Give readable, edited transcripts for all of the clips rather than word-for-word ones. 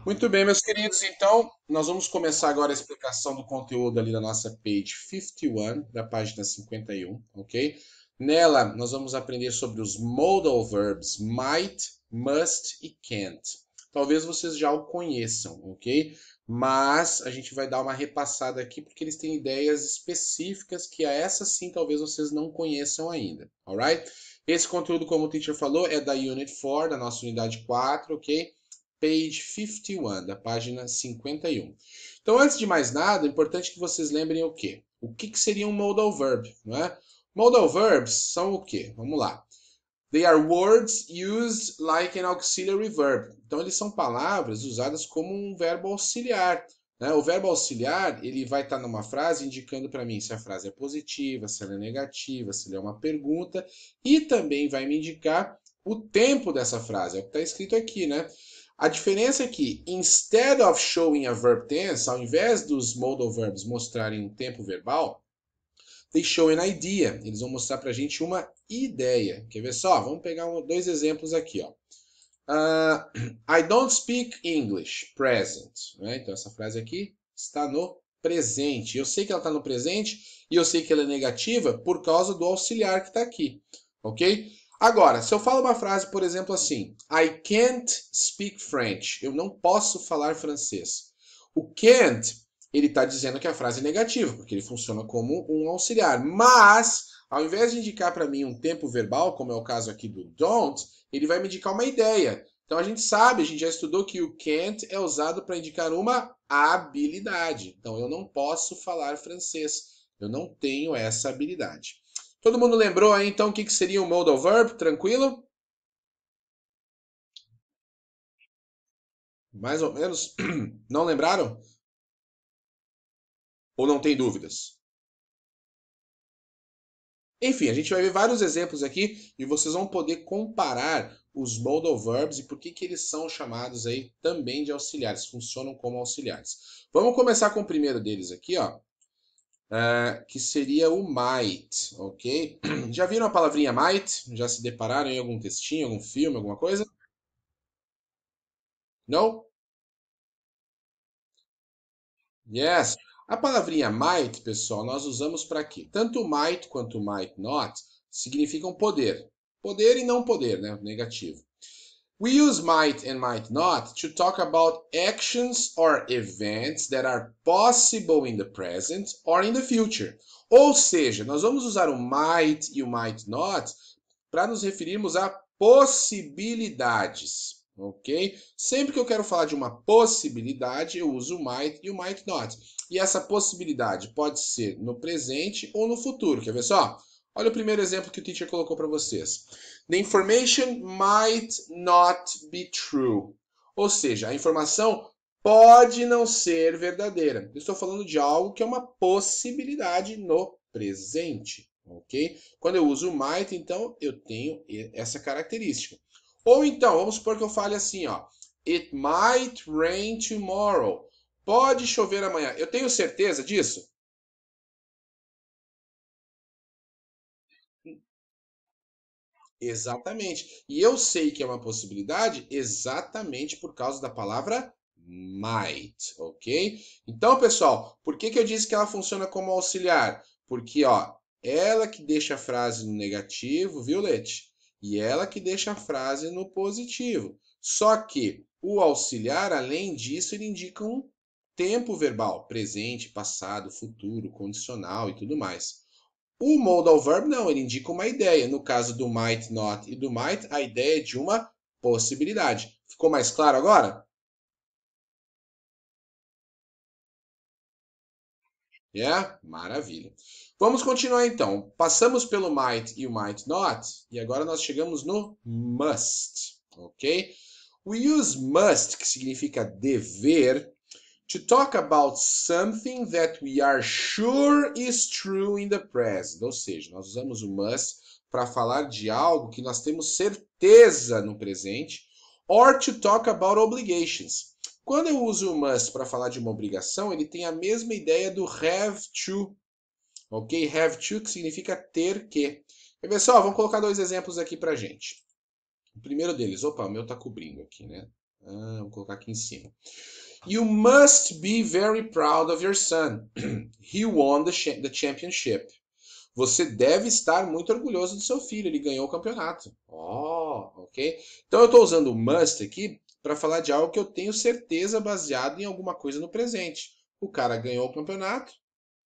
Muito bem, meus queridos. Então, nós vamos começar agora a explicação do conteúdo ali da nossa page 51, da página 51, ok? Nela, nós vamos aprender sobre os modal verbs might, must e can't. Talvez vocês já o conheçam, ok? Mas a gente vai dar uma repassada aqui porque eles têm ideias específicas que a essa sim talvez vocês não conheçam ainda, alright? Esse conteúdo, como o teacher falou, é da Unit 4, da nossa unidade 4, ok? Page 51, da página 51. Então, antes de mais nada, é importante que vocês lembrem o quê? O que seria um modal verb, não é? Modal verbs são o quê? Vamos lá. They are words used like an auxiliary verb. Então, eles são palavras usadas como um verbo auxiliar. Né? O verbo auxiliar, ele vai estar numa frase indicando para mim se a frase é positiva, se ela é negativa, se ela é uma pergunta, e também vai me indicar o tempo dessa frase. É o que está escrito aqui, né? A diferença é que, instead of showing a verb tense, ao invés dos modal verbs mostrarem um tempo verbal, they show an idea. Eles vão mostrar para a gente uma ideia. Quer ver só? Vamos pegar dois exemplos aqui. Ó. I don't speak English, present. Né? Então, essa frase aqui está no presente. Eu sei que ela está no presente e eu sei que ela é negativa por causa do auxiliar que está aqui. Ok? Agora, se eu falo uma frase, por exemplo, assim: I can't speak French. Eu não posso falar francês. O can't, ele está dizendo que a frase é negativa, porque ele funciona como um auxiliar. Mas, ao invés de indicar para mim um tempo verbal, como é o caso aqui do don't, ele vai me indicar uma ideia. Então a gente sabe, a gente já estudou que o can't é usado para indicar uma habilidade. Então eu não posso falar francês. Eu não tenho essa habilidade. Todo mundo lembrou aí então o que seria um modal verb? Tranquilo? Mais ou menos? Não lembraram? Ou não tem dúvidas? Enfim, a gente vai ver vários exemplos aqui e vocês vão poder comparar os modal verbs e por que eles são chamados aí também de auxiliares, funcionam como auxiliares. Vamos começar com o primeiro deles aqui, ó, que seria o might, ok? Já viram a palavrinha might? Já se depararam em algum textinho, algum filme, alguma coisa? Não? Yes. A palavrinha might, pessoal, nós usamos para quê? Tanto might quanto might not significam poder. Poder e não poder, né? Negativo. We use might and might not to talk about actions or events that are possible in the present or in the future. Ou seja, nós vamos usar o might e o might not para nos referirmos a possibilidades, ok? Sempre que eu quero falar de uma possibilidade, eu uso o might e o might not. E essa possibilidade pode ser no presente ou no futuro. Quer ver só? Olha o primeiro exemplo que o teacher colocou para vocês. The information might not be true. Ou seja, a informação pode não ser verdadeira. Eu estou falando de algo que é uma possibilidade no presente, ok? Quando eu uso might, então eu tenho essa característica. Ou então, vamos supor que eu fale assim, ó. It might rain tomorrow. Pode chover amanhã. Eu tenho certeza disso? Exatamente. E eu sei que é uma possibilidade exatamente por causa da palavra might, ok? Então, pessoal, por que eu disse que ela funciona como auxiliar? Porque, ó, ela que deixa a frase no negativo, viu, Lete? E ela que deixa a frase no positivo. Só que o auxiliar, além disso, ele indica um tempo verbal, presente, passado, futuro, condicional e tudo mais. O modal verb não, ele indica uma ideia. No caso do might not e do might, a ideia é de uma possibilidade. Ficou mais claro agora? Yeah? Maravilha. Vamos continuar então. Passamos pelo might e o might not, e agora nós chegamos no must, ok? We use must, que significa dever, to talk about something that we are sure is true in the present. Ou seja, nós usamos o must para falar de algo que nós temos certeza no presente, or to talk about obligations. Quando eu uso o must para falar de uma obrigação, ele tem a mesma ideia do have to, ok? Have to, que significa ter que. Quer ver só? Vamos colocar dois exemplos aqui para gente. O primeiro deles, opa, o meu está cobrindo aqui, né? Vou colocar aqui em cima. You must be very proud of your son. He won the championship. Você deve estar muito orgulhoso do seu filho, ele ganhou o campeonato. Ok? Então eu estou usando o must aqui para falar de algo que eu tenho certeza baseado em alguma coisa no presente. O cara ganhou o campeonato,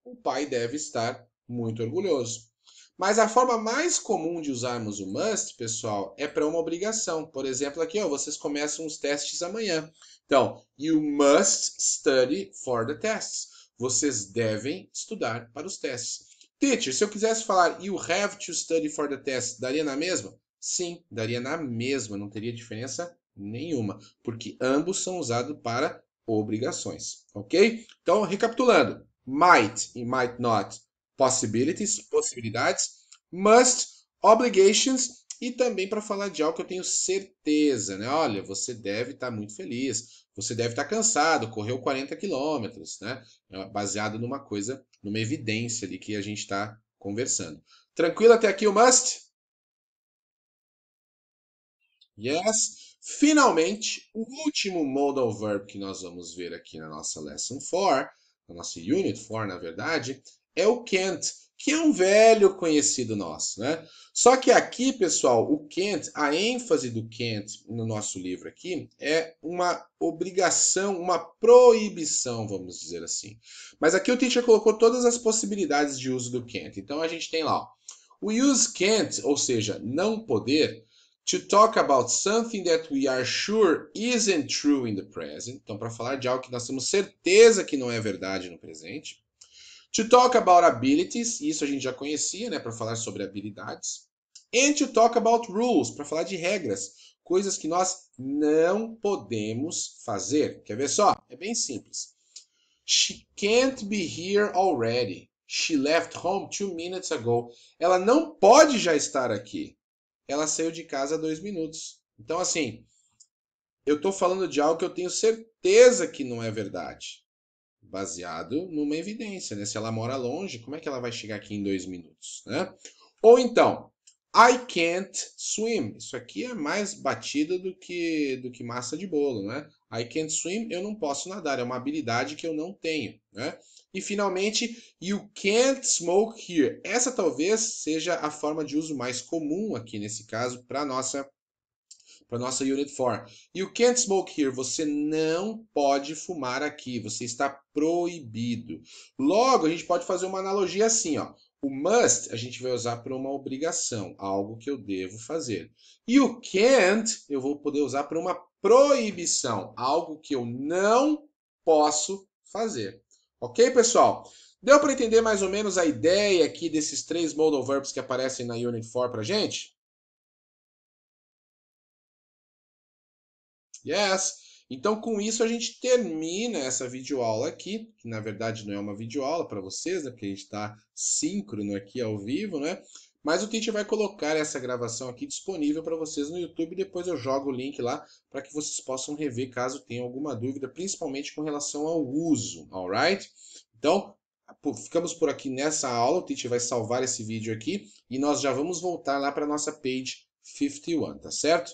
o pai deve estar muito orgulhoso. Mas a forma mais comum de usarmos o must, pessoal, é para uma obrigação. Por exemplo, aqui, ó, vocês começam os testes amanhã. Então, you must study for the tests. Vocês devem estudar para os testes. Teacher, se eu quisesse falar you have to study for the test, daria na mesma? Sim, daria na mesma, não teria diferença nenhuma, porque ambos são usados para obrigações, ok? Então, recapitulando, might e might not, possibilities, possibilidades, must, obligations, e também para falar de algo que eu tenho certeza, né? Olha, você deve estar muito feliz, você deve estar cansado, correu 40 quilômetros, né? Baseado numa coisa, numa evidência ali que a gente está conversando. Tranquilo até aqui o must? Yes. Finalmente, o último modal verb que nós vamos ver aqui na nossa Lesson 4, na nossa Unit 4, na verdade, é o can't, que é um velho conhecido nosso, né? Só que aqui, pessoal, o can't, a ênfase do can't no nosso livro aqui é uma obrigação, uma proibição, vamos dizer assim. Mas aqui o teacher colocou todas as possibilidades de uso do can't. Então a gente tem lá, ó, o use can't, ou seja, não poder, to talk about something that we are sure isn't true in the present. Então, para falar de algo que nós temos certeza que não é verdade no presente. To talk about abilities, isso a gente já conhecia, né, para falar sobre habilidades. And to talk about rules, para falar de regras, coisas que nós não podemos fazer. Quer ver só? É bem simples. She can't be here already. She left home 2 minutes ago. Ela não pode já estar aqui. Ela saiu de casa há 2 minutos. Então, assim, eu estou falando de algo que eu tenho certeza que não é verdade. Baseado numa evidência, né? Se ela mora longe, como é que ela vai chegar aqui em 2 minutos, né? Ou então, I can't swim. Isso aqui é mais batido do que massa de bolo, né? I can't swim, eu não posso nadar. É uma habilidade que eu não tenho, né? E finalmente, you can't smoke here. Essa talvez seja a forma de uso mais comum aqui nesse caso para nossa Unit 4. You can't smoke here. Você não pode fumar aqui. Você está proibido. Logo, a gente pode fazer uma analogia assim, ó. O must a gente vai usar para uma obrigação, algo que eu devo fazer. E o can't eu vou poder usar para uma proibição, algo que eu não posso fazer. Ok, pessoal? Deu para entender mais ou menos a ideia aqui desses 3 modal verbs que aparecem na Unit 4 para gente? Yes! Então, com isso, a gente termina essa videoaula aqui, que na verdade não é uma videoaula para vocês, né? Porque a gente está síncrono aqui ao vivo, né? Mas o teacher vai colocar essa gravação aqui disponível para vocês no YouTube. Depois eu jogo o link lá para que vocês possam rever caso tenham alguma dúvida, principalmente com relação ao uso, alright? Então, ficamos por aqui nessa aula. O teacher vai salvar esse vídeo aqui e nós já vamos voltar lá para a nossa page 51, tá certo?